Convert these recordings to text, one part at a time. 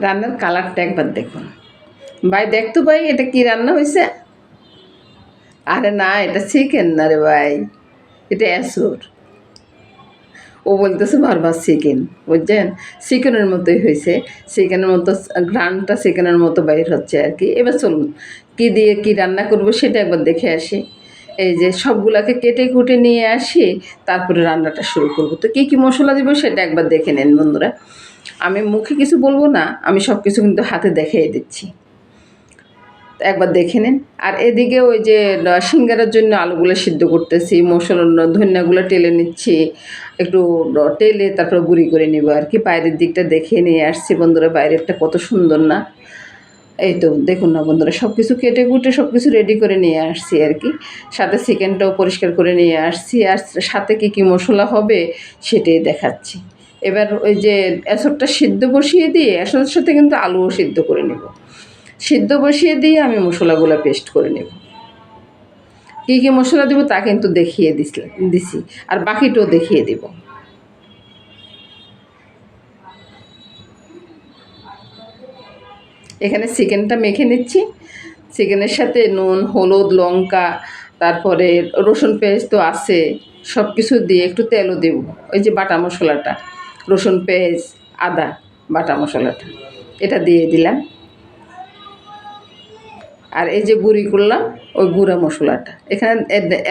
রান্নার কালারটা একবার দেখুন ভাই, দেখতো ভাই এটা কি রান্না হয়েছে। আরে না, এটা চিকেন না রে ভাই, এটা এসুর। ও বলতেছে বারবার চিকেন, বুঝছেন, চিকেনের মতোই হয়েছে। চিকেনের মতো ঘ্রাণটা চিকেনের মতো বাইর হচ্ছে আর কি। এবার চলুন কী দিয়ে কী রান্না করব সেটা একবার দেখে আসি। এই যে সবগুলাকে কেটে কুটে নিয়ে আসি, তারপরে রান্নাটা শুরু করব। তো কী কী মশলা দেবো সেটা একবার দেখে নেন বন্ধুরা। আমি মুখে কিছু বলবো না, আমি সব কিছু কিন্তু হাতে দেখিয়ে দিচ্ছি, একবার দেখে নিন। আর এদিকে ওই যে সিঙ্গারার জন্য আলুগুলো সিদ্ধ করতেছি, মশলা ধনিয়াগুলো টেলে নিচ্ছি, একটু টেলে তারপর গুঁড়ি করে নেবো আর কি। বাইরের দিকটা দেখে নিয়ে আসছি বন্ধুরা, বাইরেরটা কত সুন্দর না। এই তো দেখুন না বন্ধুরা, সব কিছু কেটে কুটে সব কিছু রেডি করে নিয়ে আসছি আর কি। সাথে চিকেনটাও পরিষ্কার করে নিয়ে আসছি, আর সাথে কী কী মশলা হবে সেটাই দেখাচ্ছি। এবার ওই যে এসবটা সিদ্ধ বসিয়ে দিয়ে এসবের সাথে কিন্তু আলুও সিদ্ধ করে নেব। সিদ্ধ বসিয়ে দিয়ে আমি মশলাগুলো পেস্ট করে নেব। কী কী মশলা দেবো তা কিন্তু দেখিয়ে দিছি, আর বাকিটাও দেখিয়ে দেব। এখানে চিকেনটা মেখে নিচ্ছি, চিকেনের সাথে নুন, হলুদ, লঙ্কা, তারপরে রসুন পেস্ট তো আছে, সব কিছু দিয়ে একটু তেলও দেব। ওই যে বাটা মশলাটা, রসুন পেস্ট, আদা বাটা মশলাটা, এটা দিয়ে দিলাম। আর এই যে গুঁড়ি করলাম ওই গুঁড়া মশলাটা, এখানে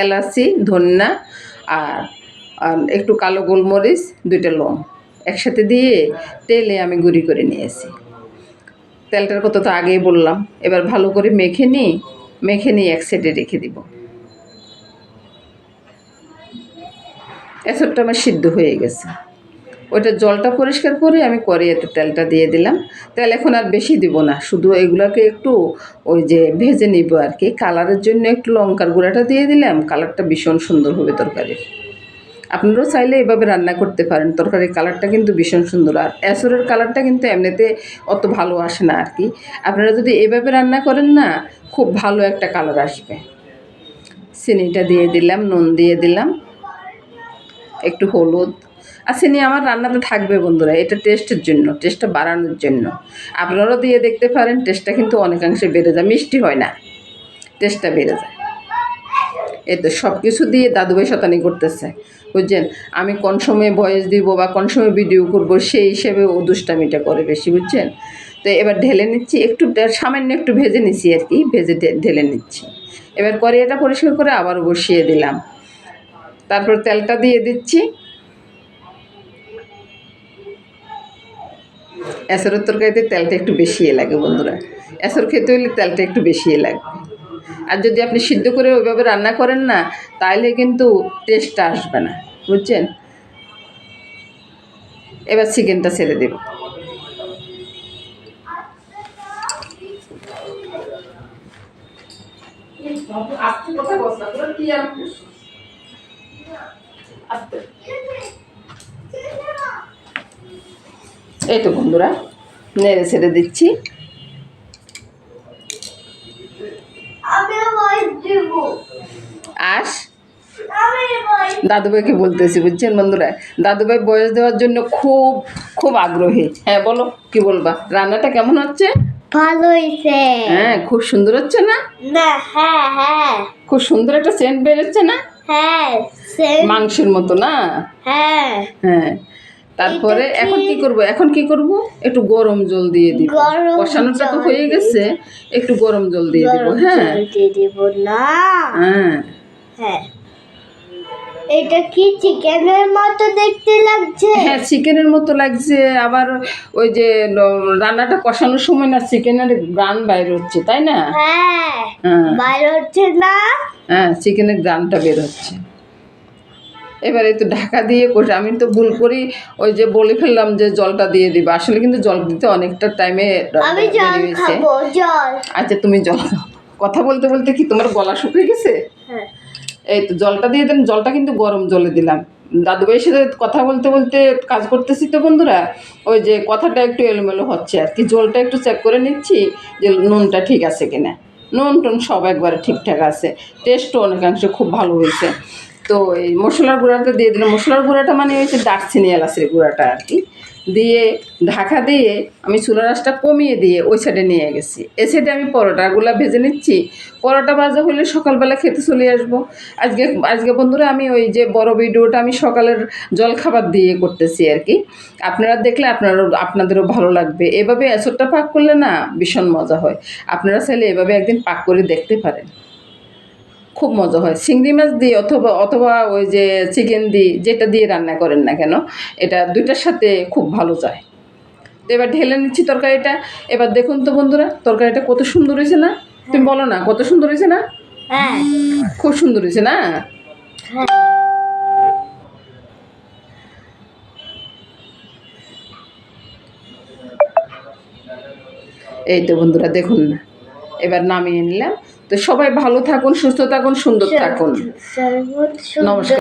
এলাচি, ধনিয়া আর একটু কালো গোলমরিচ, 2টা লং একসাথে দিয়ে তেলে আমি গুঁড়ি করে নিয়েছি। তেলটার কথা তো আগেই বললাম। এবার ভালো করে মেখে নিয়ে এক সাইডে রেখে দিব। এসবটা আমার সিদ্ধ হয়ে গেছে, ওইটা জলটা পরিষ্কার করে আমি কড়াইতে তেলটা দিয়ে দিলাম। তেল এখন আর বেশি দিব না, শুধু এগুলোকে একটু ওই যে ভেজে নিব আর কি। কালারের জন্য একটু লঙ্কার গুঁড়াটা দিয়ে দিলাম, কালারটা ভীষণ সুন্দর হবে তরকারির। আপনারাও চাইলে এভাবে রান্না করতে পারেন, তরকারির কালারটা কিন্তু ভীষণ সুন্দর। আর এসরের কালারটা কিন্তু এমনিতে অত ভালো আসে না আর কি। আপনারা যদি এভাবে রান্না করেন না, খুব ভালো একটা কালার আসবে। চিনিটা দিয়ে দিলাম, নুন দিয়ে দিলাম, একটু হলুদ। আর চিনি আমার রান্নাতে থাকবে বন্ধুরা, এটা টেস্টের জন্য, টেস্টটা বাড়ানোর জন্য। আপনারাও দিয়ে দেখতে পারেন, টেস্টটা কিন্তু অনেকাংশে বেড়ে যায়। মিষ্টি হয় না, টেস্টটা বেড়ে যায়। এই তো সব কিছু দিয়ে দাদুভাই শতানি করতেছে, বুঝছেন। আমি কোন সময় ভয়েস দিব বা কোন সময় ভিডিও করব সেই হিসেবে ও দুষ্টামিটা করে বেশি, বুঝছেন। তো এবার ঢেলে নিচ্ছি, একটু সামান্য একটু ভেজে নিচ্ছি আর কি, ভেজে ঢেলে নিচ্ছি। এবার কড়াইটা পরিষ্কার করে আবার বসিয়ে দিলাম, তারপর তেলটা দিয়ে দিচ্ছি। এসরের তরকারিতে তেলটা একটু বেশি লাগে বন্ধুরা, এসর খেতে হলে তেলটা একটু বেশি লাগবে। আর যদি আপনি সিদ্ধ করে ওইভাবে রান্না করেন না, তাহলে কিন্তু টেস্টটা আসবে না, বুঝছেন। এবার চিকেনটা ছেড়ে দেব। এই তো বন্ধুরা, নেড়ে ছেড়ে দিচ্ছি। আর দাদুভাইকে বলতেছি, বুঝছেন বন্ধুরা, দাদুভাই বয়স দেওয়ার জন্য খুব খুব আগ্রহী। হ্যাঁ বলো, কি বলবা? রান্নাটা কেমন হচ্ছে? ভালো হয়েছে। হ্যাঁ, খুব সুন্দর হচ্ছে না? না, হ্যাঁ হ্যাঁ খুব সুন্দর একটা সেন্ট বেরোচ্ছে না? হ্যাঁ, মাংসের মতো না? হ্যাঁ হ্যাঁ। তারপরে এখন কি করব? একটু গরম জল দিয়ে দিব। কষানোটা তো হয়ে গেছে, একটু গরম জল দিয়ে দিব। হ্যাঁ দিয়ে দিব না। হ্যাঁ হ্যাঁ, এটা কি চিকেনের মতো দেখতে লাগছে? হ্যাঁ, চিকেনের মতো লাগছে। আবার ওই যে রান্নাটা কষানোর সময় না চিকেনের গ্রান বাইর হচ্ছে, তাই না? হ্যাঁ, হ্যাঁ বাইরে হচ্ছে না। হ্যাঁ, চিকেনের গ্রানটা বের হচ্ছে। এবারে তো ঢাকা দিয়ে কষে, আমি তো ভুল করি ওই যে বলে ফেললাম যে জলটা দিয়ে দিবা, আসলে কিন্তু জল দিতে অনেকটা টাইমে আমি জল খাবো, জল। আচ্ছা তুমি জল খাও। কথা বলতে বলতে কি তোমার গলা শুকিয়ে গেছে? হ্যাঁ, এই তো জলটা দিয়ে দেন, জলটা কিন্তু গরম জলে দিলাম। দাদুভাইয়ের সাথে কথা বলতে বলতে কাজ করতেছি তো বন্ধুরা, ওই যে কথাটা একটু এলোমেলো হচ্ছে আর কি। জলটা একটু চেক করে নিচ্ছি যে নুনটা ঠিক আছে কিনা। নুন টুন সব একবারে ঠিকঠাক আছে, টেস্টও অনেকাংশে খুব ভালো হয়েছে। তো এই মশলার গুঁড়াটা দিয়ে দিলাম। মশলার গুঁড়াটা মানে হচ্ছে দারচিনি এলাচের গুঁড়াটা আর কি দিয়ে ঢাকা দিয়ে আমি চুলার আঁচটা কমিয়ে দিয়ে ওই সাইডে নিয়ে গেছি। এ সাইডে আমি পরোটাগুলো ভেজে নিচ্ছি। পরোটা ভাজা হলে সকালবেলা খেতে চলে আসবো। আজকে আজকে বন্ধুরা আমি ওই যে বড় ভিডিওটা আমি সকালের জলখাবার দিয়ে করতেছি আর কি। আপনারা দেখলে আপনাদেরও ভালো লাগবে। এভাবে এসবটা পাক করলে না ভীষণ মজা হয়। আপনারা চাইলে এভাবে একদিন পাক করে দেখতে পারেন, খুব মজা হয়। চিংড়ি মাছ দিয়ে অথবা ওই যে চিকেন দিয়ে, যেটা দিয়ে রান্না করেন না কেন, এটা দুইটার সাথে খুব ভালো যায়। তো এবার ঢেলে নিচ্ছি তরকারিটা। এবার দেখুন তো বন্ধুরা, তরকারিটা কত সুন্দর হয়েছে না? তুমি বলো না, কত সুন্দর হয়েছে না? হ্যাঁ খুব সুন্দর হয়েছে না? হ্যাঁ এই তো বন্ধুরা দেখুন না, এবার নামিয়ে নিলাম। তো সবাই ভালো থাকুন, সুস্থ থাকুন, সুন্দর থাকুন। সর্বোচ্চ নমস্কার।